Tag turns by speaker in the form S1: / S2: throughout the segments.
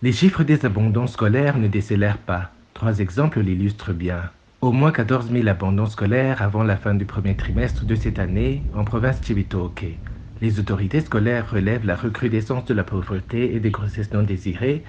S1: Les chiffres des abandons scolaires ne décélèrent pas. 3 exemples l'illustrent bien. Au moins 14 000 abandons scolaires avant la fin du premier trimestre de cette année en province Cibitoke. Les autorités scolaires relèvent la recrudescence de la pauvreté et des grossesses non désirées,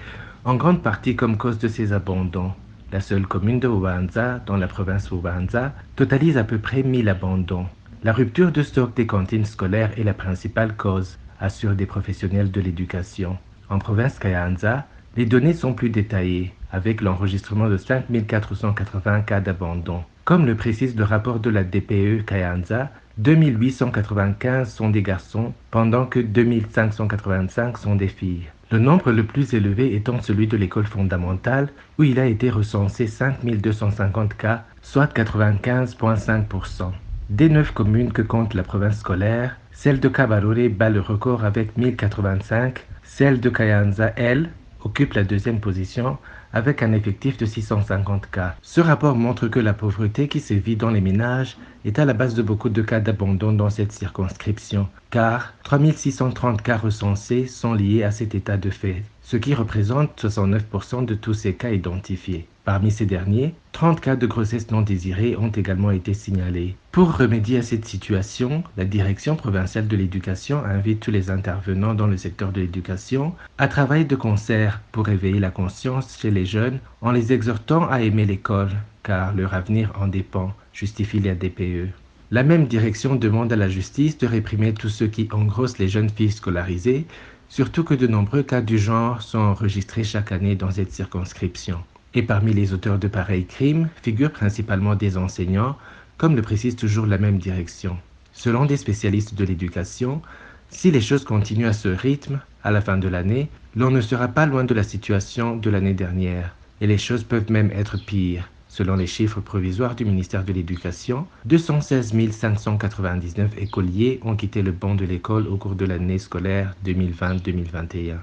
S1: en grande partie comme cause de ces abandons. La seule commune de Bubanza, dans la province Bubanza, totalise à peu près 1000 abandons. La rupture de stock des cantines scolaires est la principale cause, assurent des professionnels de l'éducation. En province Kayanza, les données sont plus détaillées, avec l'enregistrement de 5 480 cas d'abandon. Comme le précise le rapport de la DPE Kayanza, 2 895 sont des garçons, pendant que 2 585 sont des filles. Le nombre le plus élevé étant celui de l'école fondamentale, où il a été recensé 5 250 cas, soit 95,5%. Des 9 communes que compte la province scolaire, celle de Kabarore bat le record avec 1085, celle de Kayanza, elle, occupe la deuxième position avec un effectif de 650 cas. Ce rapport montre que la pauvreté qui sévit dans les ménages est à la base de beaucoup de cas d'abandon dans cette circonscription, car 3630 cas recensés sont liés à cet état de fait, ce qui représente 69% de tous ces cas identifiés. Parmi ces derniers, 30 cas de grossesse non désirée ont également été signalés. Pour remédier à cette situation, la Direction provinciale de l'éducation invite tous les intervenants dans le secteur de l'éducation à travailler de concert pour éveiller la conscience chez les jeunes en les exhortant à aimer l'école, car leur avenir en dépend, justifie la DPE. La même direction demande à la justice de réprimer tous ceux qui engrossent les jeunes filles scolarisées, surtout que de nombreux cas du genre sont enregistrés chaque année dans cette circonscription. Et parmi les auteurs de pareils crimes figurent principalement des enseignants, comme le précise toujours la même direction. Selon des spécialistes de l'éducation, si les choses continuent à ce rythme, à la fin de l'année, l'on ne sera pas loin de la situation de l'année dernière, et les choses peuvent même être pires. Selon les chiffres provisoires du ministère de l'Éducation, 216 599 écoliers ont quitté le banc de l'école au cours de l'année scolaire 2020-2021.